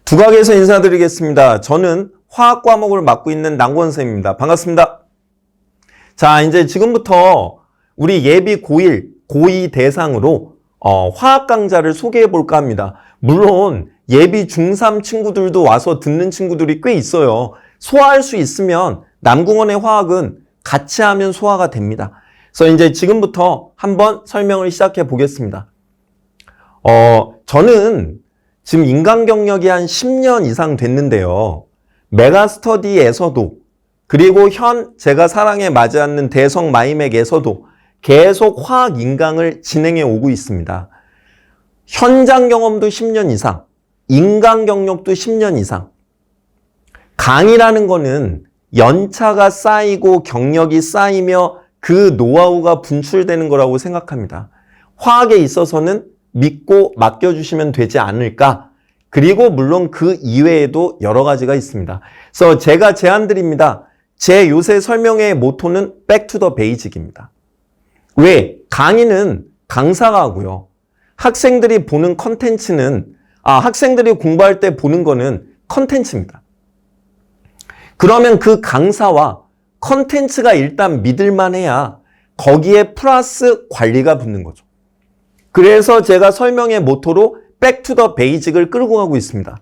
두각에서 인사드리겠습니다. 저는 화학 과목을 맡고 있는 남권 선생님입니다. 반갑습니다. 자, 이제 지금부터 우리 예비 고1, 고2 대상으로 화학 강좌를 소개해 볼까 합니다. 물론 예비 중3 친구들도 와서 듣는 친구들이 꽤 있어요. 소화할 수 있으면 남궁원의 화학은 같이 하면 소화가 됩니다. 그래서 이제 지금부터 한번 설명을 시작해 보겠습니다. 저는 지금 인간 경력이 한 10년 이상 됐는데요. 메가스터디에서도 그리고 현 제가 사랑에 맞이하는 대성 마이맥에서도 계속 화학 인강을 진행해 오고 있습니다. 현장 경험도 10년 이상, 인강 경력도 10년 이상. 강의라는 거는 연차가 쌓이고 경력이 쌓이며 그 노하우가 분출되는 거라고 생각합니다. 화학에 있어서는 믿고 맡겨주시면 되지 않을까. 그리고 물론 그 이외에도 여러 가지가 있습니다. 그래서 제가 제안드립니다. 제 요새 설명의 모토는 Back to the Basic입니다. 왜? 강의는 강사가 하고요. 학생들이 보는 컨텐츠는, 학생들이 공부할 때 보는 거는 컨텐츠입니다. 그러면 그 강사와 컨텐츠가 일단 믿을만 해야 거기에 플러스 관리가 붙는 거죠. 그래서 제가 설명의 모토로 Back to the Basic을 끌고 가고 있습니다.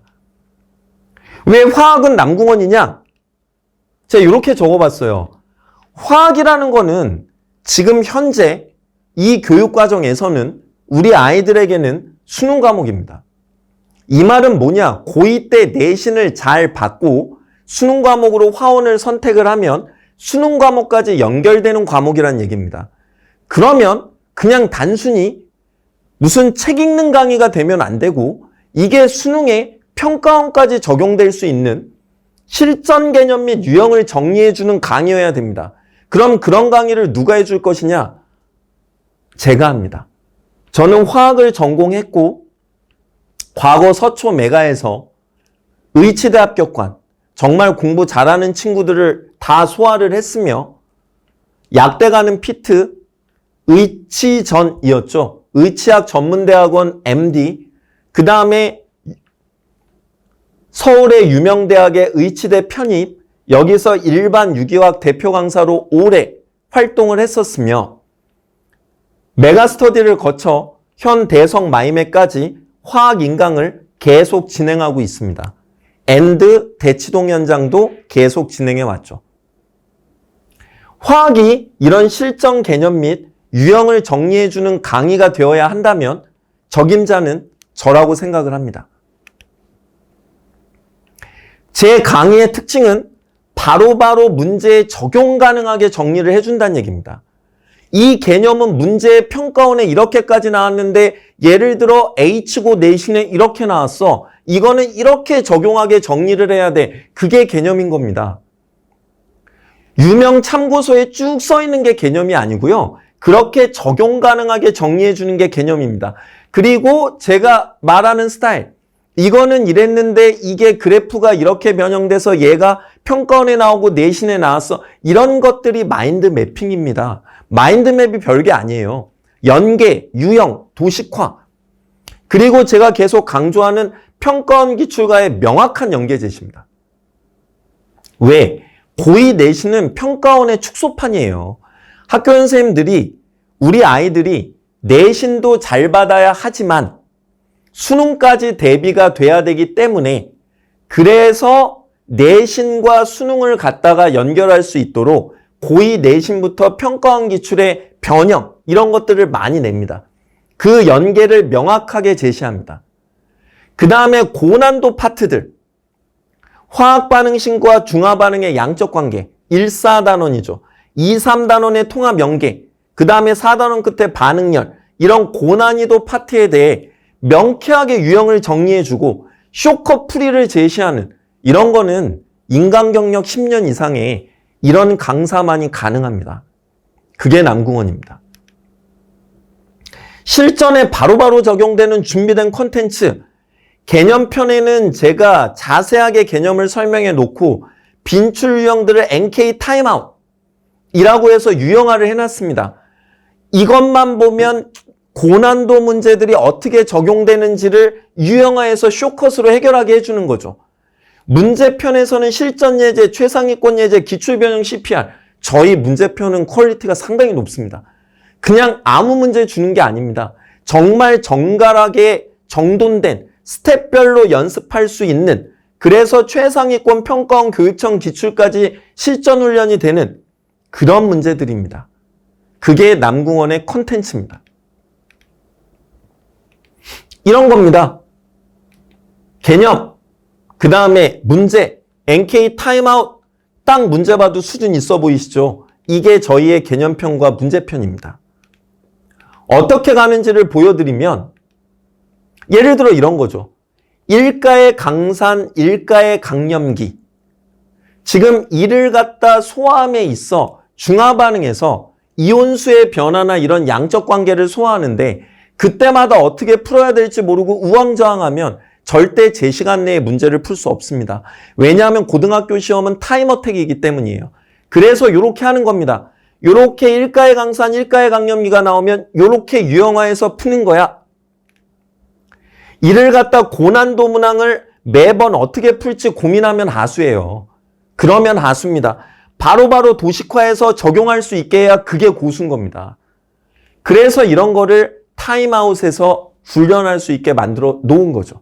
왜 화학은 남궁원이냐? 제가 이렇게 적어봤어요. 화학이라는 거는 지금 현재 이 교육과정에서는 우리 아이들에게는 수능 과목입니다. 이 말은 뭐냐? 고2 때 내신을 잘 받고 수능 과목으로 화원을 선택을 하면 수능 과목까지 연결되는 과목이라는 얘기입니다. 그러면 그냥 단순히 무슨 책 읽는 강의가 되면 안 되고 이게 수능에 평가원까지 적용될 수 있는 실전 개념 및 유형을 정리해주는 강의여야 됩니다. 그럼 그런 강의를 누가 해줄 것이냐? 제가 합니다. 저는 화학을 전공했고 과거 서초 메가에서 의치대 합격관, 정말 공부 잘하는 친구들을 다 소화를 했으며 약대 가는 피트, 의치전이었죠. 의치학 전문대학원 MD, 그 다음에 서울의 유명대학의 의치대 편입, 여기서 일반 유기화학 대표 강사로 오래 활동을 했었으며 메가스터디를 거쳐 현 대성 마이맥까지 화학 인강을 계속 진행하고 있습니다. 앤드 대치동 현장도 계속 진행해 왔죠. 화학이 이런 실전 개념 및 유형을 정리해주는 강의가 되어야 한다면 적임자는 저라고 생각을 합니다. 제 강의의 특징은 바로바로 문제에 적용 가능하게 정리를 해준다는 얘기입니다. 이 개념은 문제의 평가원에 이렇게까지 나왔는데 예를 들어 H고 내신에 이렇게 나왔어. 이거는 이렇게 적용하게 정리를 해야 돼. 그게 개념인 겁니다. 유명 참고서에 쭉 써 있는 게 개념이 아니고요. 그렇게 적용 가능하게 정리해 주는 게 개념입니다. 그리고 제가 말하는 스타일, 이거는 이랬는데 이게 그래프가 이렇게 변형돼서 얘가 평가원에 나오고 내신에 나왔어. 이런 것들이 마인드 매핑입니다. 마인드 맵이 별게 아니에요. 연계, 유형, 도식화. 그리고 제가 계속 강조하는 평가원 기출과의 명확한 연계 제시입니다. 왜? 고2 내신은 평가원의 축소판이에요. 학교 선생님들이 우리 아이들이 내신도 잘 받아야 하지만 수능까지 대비가 돼야 되기 때문에 그래서 내신과 수능을 갖다가 연결할 수 있도록 고2 내신부터 평가원 기출의 변형 이런 것들을 많이 냅니다. 그 연계를 명확하게 제시합니다. 그 다음에 고난도 파트들, 화학반응식과 중화반응의 양적 관계, 1, 4단원이죠. 2, 3단원의 통합 연계, 그 다음에 4단원 끝에 반응열, 이런 고난이도 파트에 대해 명쾌하게 유형을 정리해주고 쇼커 풀이를 제시하는 이런 거는 인간 경력 10년 이상의 이런 강사만이 가능합니다. 그게 남궁원입니다. 실전에 바로바로 적용되는 준비된 콘텐츠, 개념편에는 제가 자세하게 개념을 설명해 놓고 빈출 유형들을 NK 타임아웃 이라고 해서 유형화를 해놨습니다. 이것만 보면 고난도 문제들이 어떻게 적용되는지를 유형화해서 쇼컷으로 해결하게 해주는 거죠. 문제편에서는 실전 예제, 최상위권 예제, 기출변형 CPR, 저희 문제편은 퀄리티가 상당히 높습니다. 그냥 아무 문제 주는 게 아닙니다. 정말 정갈하게 정돈된 스텝별로 연습할 수 있는, 그래서 최상위권 평가원 교육청 기출까지 실전 훈련이 되는 그런 문제들입니다. 그게 남궁원의 콘텐츠입니다. 이런 겁니다. 개념, 그 다음에 문제, NK 타임아웃, 딱 문제 봐도 수준 있어 보이시죠? 이게 저희의 개념편과 문제편입니다. 어떻게 가는지를 보여드리면 예를 들어 이런 거죠. 일가의 강산, 일가의 강염기. 지금 이를 갖다 소화함에 있어 중화 반응에서 이온수의 변화나 이런 양적 관계를 소화하는데 그때마다 어떻게 풀어야 될지 모르고 우왕좌왕하면 절대 제 시간 내에 문제를 풀 수 없습니다. 왜냐하면 고등학교 시험은 타임어택이기 때문이에요. 그래서 이렇게 하는 겁니다. 이렇게 일가의 강산, 일가의 강염기가 나오면 이렇게 유형화해서 푸는 거야. 이를 갖다 고난도 문항을 매번 어떻게 풀지 고민하면 하수예요. 그러면 하수입니다. 바로바로 도식화해서 적용할 수 있게 해야 그게 고수인 겁니다. 그래서 이런 거를 타임아웃에서 훈련할 수 있게 만들어 놓은 거죠.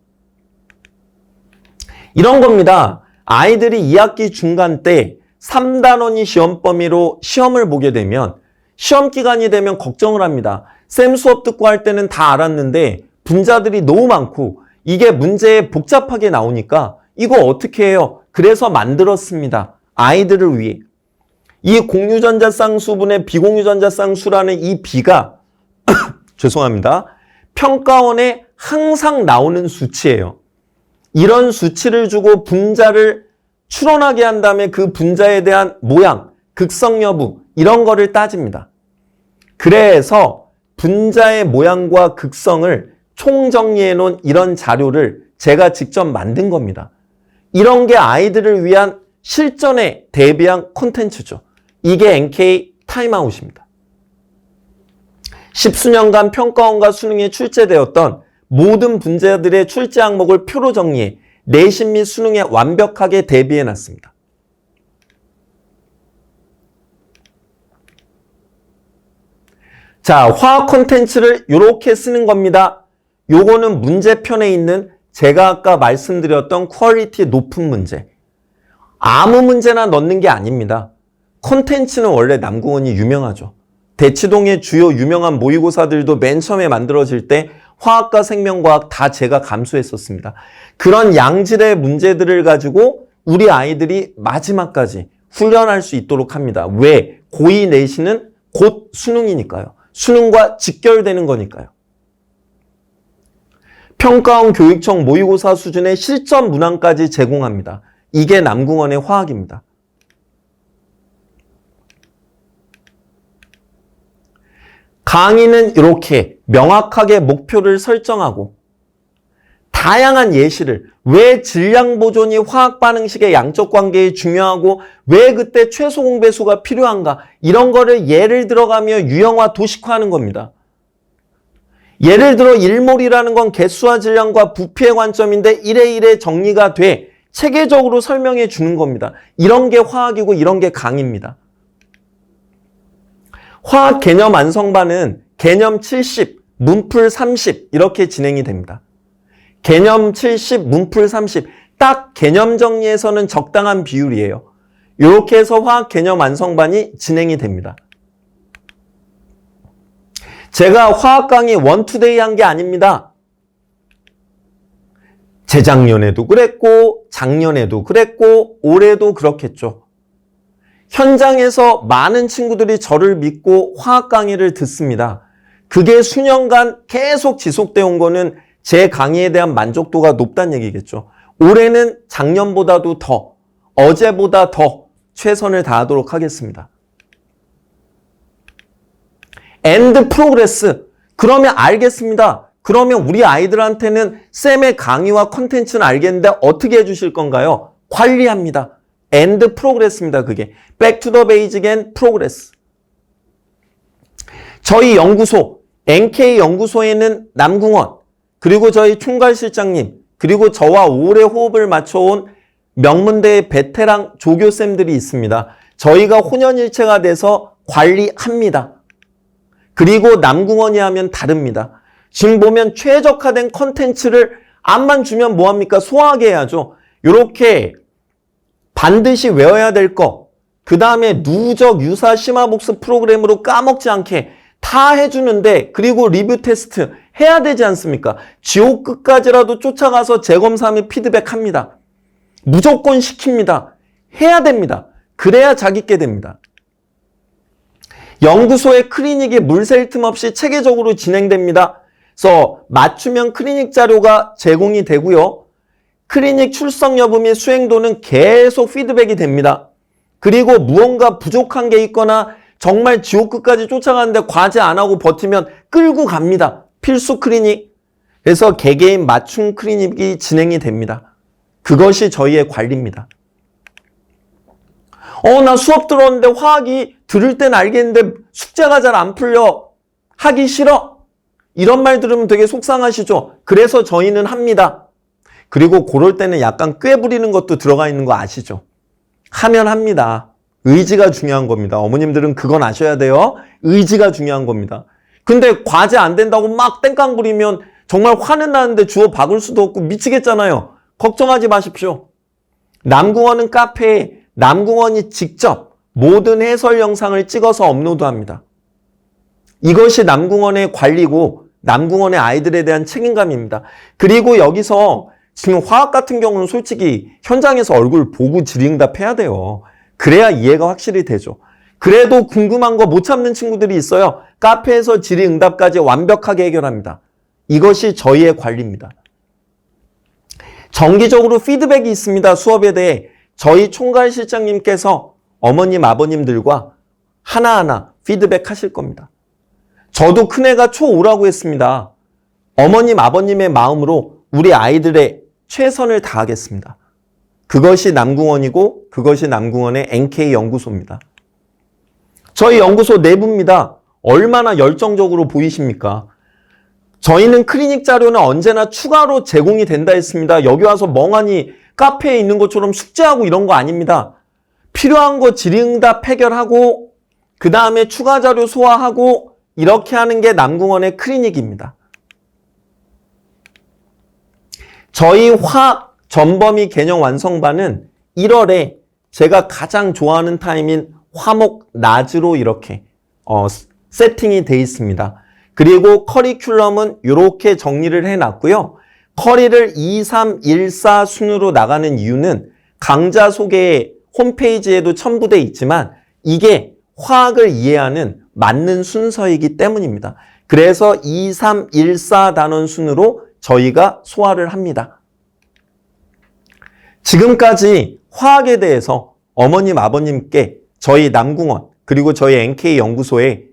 이런 겁니다. 아이들이 2학기 중간 때 3단원이 시험 범위로 시험을 보게 되면 시험 기간이 되면 걱정을 합니다. 쌤 수업 듣고 할 때는 다 알았는데 분자들이 너무 많고 이게 문제에 복잡하게 나오니까 이거 어떻게 해요? 그래서 만들었습니다. 아이들을 위해. 이 공유전자 쌍수분의 비공유전자 쌍수라는 이 비가 죄송합니다. 평가원에 항상 나오는 수치예요. 이런 수치를 주고 분자를 추론하게 한 다음에 그 분자에 대한 모양, 극성 여부 이런 거를 따집니다. 그래서 분자의 모양과 극성을 총정리해 놓은 이런 자료를 제가 직접 만든 겁니다. 이런 게 아이들을 위한 실전에 대비한 콘텐츠죠. 이게 NK 타임아웃입니다. 십수년간 평가원과 수능에 출제되었던 모든 분자들의 출제 항목을 표로 정리해 내신 및 수능에 완벽하게 대비해 놨습니다. 자, 화학 콘텐츠를 이렇게 쓰는 겁니다. 요거는 문제편에 있는 제가 아까 말씀드렸던 퀄리티 높은 문제. 아무 문제나 넣는 게 아닙니다. 콘텐츠는 원래 남궁원이 유명하죠. 대치동의 주요 유명한 모의고사들도 맨 처음에 만들어질 때 화학과 생명과학 다 제가 감수했었습니다. 그런 양질의 문제들을 가지고 우리 아이들이 마지막까지 훈련할 수 있도록 합니다. 왜? 고2 내신은 곧 수능이니까요. 수능과 직결되는 거니까요. 평가원 교육청 모의고사 수준의 실전 문항까지 제공합니다. 이게 남궁원의 화학입니다. 강의는 이렇게 명확하게 목표를 설정하고 다양한 예시를 왜 질량 보존이 화학 반응식의 양적 관계에 중요하고 왜 그때 최소 공배수가 필요한가 이런 거를 예를 들어가며 유형화 도식화하는 겁니다. 예를 들어 1몰이라는 건 개수와 질량과 부피의 관점인데 1에 1에 정리가 돼 체계적으로 설명해 주는 겁니다. 이런 게 화학이고 이런 게 강의입니다. 화학 개념 완성반은 개념 70, 문풀 30 이렇게 진행이 됩니다. 개념 70, 문풀 30 딱 개념 정리에서는 적당한 비율이에요. 이렇게 해서 화학 개념 완성반이 진행이 됩니다. 제가 화학 강의 원투데이 한 게 아닙니다. 재작년에도 그랬고 작년에도 그랬고 올해도 그렇겠죠. 현장에서 많은 친구들이 저를 믿고 화학 강의를 듣습니다. 그게 수년간 계속 지속되어 온 거는 제 강의에 대한 만족도가 높다는 얘기겠죠. 올해는 작년보다도 더, 어제보다 더 최선을 다하도록 하겠습니다. 엔드 프로그레스. 그러면 알겠습니다. 그러면 우리 아이들한테는 쌤의 강의와 콘텐츠는 알겠는데 어떻게 해주실 건가요? 관리합니다. 엔드 프로그레스입니다. 그게 Back to the basic and progress. 저희 연구소 NK연구소에는 남궁원, 그리고 저희 총괄실장님, 그리고 저와 오래 호흡을 맞춰온 명문대의 베테랑 조교쌤들이 있습니다. 저희가 혼연일체가 돼서 관리합니다. 그리고 남궁원이 하면 다릅니다. 지금 보면 최적화된 컨텐츠를 암만 주면 뭐합니까? 소화하게 해야죠. 이렇게 반드시 외워야 될 거, 그 다음에 누적 유사 심화복습 프로그램으로 까먹지 않게 다 해주는데, 그리고 리뷰 테스트 해야 되지 않습니까? 지옥 끝까지라도 쫓아가서 재검사 및 피드백합니다. 무조건 시킵니다. 해야 됩니다. 그래야 자기께 됩니다. 연구소의 클리닉이 물 샐 틈 없이 체계적으로 진행됩니다. 그래서 맞춤형 클리닉 자료가 제공이 되고요. 클리닉 출석 여부 및 수행도는 계속 피드백이 됩니다. 그리고 무언가 부족한 게 있거나 정말 지옥 끝까지 쫓아가는데 과제 안 하고 버티면 끌고 갑니다. 필수 클리닉. 그래서 개개인 맞춤 클리닉이 진행이 됩니다. 그것이 저희의 관리입니다. 나 수업 들었는데 화학이 들을 땐 알겠는데 숙제가 잘 안 풀려. 하기 싫어. 이런 말 들으면 되게 속상하시죠? 그래서 저희는 합니다. 그리고 그럴 때는 약간 꾀부리는 것도 들어가 있는 거 아시죠? 하면 합니다. 의지가 중요한 겁니다. 어머님들은 그건 아셔야 돼요. 의지가 중요한 겁니다. 근데 과제 안 된다고 막 땡깡 부리면 정말 화는 나는데 주워 박을 수도 없고 미치겠잖아요. 걱정하지 마십시오. 남궁원은 카페에 남궁원이 직접 모든 해설 영상을 찍어서 업로드합니다. 이것이 남궁원의 관리고 남궁원의 아이들에 대한 책임감입니다. 그리고 여기서 지금 화학 같은 경우는 솔직히 현장에서 얼굴 보고 질의응답해야 돼요. 그래야 이해가 확실히 되죠. 그래도 궁금한 거 못 참는 친구들이 있어요. 카페에서 질의응답까지 완벽하게 해결합니다. 이것이 저희의 관리입니다. 정기적으로 피드백이 있습니다. 수업에 대해 저희 총괄실장님께서 어머님, 아버님들과 하나하나 피드백 하실 겁니다. 저도 큰애가 초5라고 했습니다. 어머님, 아버님의 마음으로 우리 아이들의 최선을 다하겠습니다. 그것이 남궁원이고 그것이 남궁원의 NK연구소입니다. 저희 연구소 내부입니다. 얼마나 열정적으로 보이십니까? 저희는 클리닉 자료는 언제나 추가로 제공이 된다 했습니다. 여기 와서 멍하니 카페에 있는 것처럼 숙제하고 이런 거 아닙니다. 필요한 거 질의응답 해결하고 그 다음에 추가 자료 소화하고 이렇게 하는 게 남궁원의 클리닉입니다. 저희 화학 전범위 개념 완성반은 1월에 제가 가장 좋아하는 타임인 화목 낮으로 이렇게 세팅이 돼 있습니다. 그리고 커리큘럼은 이렇게 정리를 해놨고요. 커리를 2, 3, 1, 4 순으로 나가는 이유는 강좌 소개에 홈페이지에도 첨부돼 있지만 이게 화학을 이해하는 맞는 순서이기 때문입니다. 그래서 2, 3, 1, 4 단원 순으로 저희가 소화를 합니다. 지금까지 화학에 대해서 어머님, 아버님께 저희 남궁원 그리고 저희 NK연구소의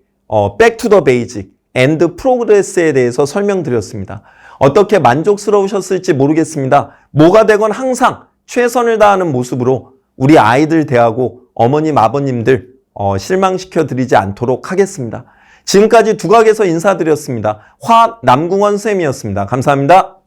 Back to the Basic and Progress에 대해서 설명드렸습니다. 어떻게 만족스러우셨을지 모르겠습니다. 뭐가 되건 항상 최선을 다하는 모습으로 우리 아이들 대하고 어머님, 아버님들 실망시켜드리지 않도록 하겠습니다. 지금까지 두각에서 인사드렸습니다. 화학 남궁원 쌤이었습니다. 감사합니다.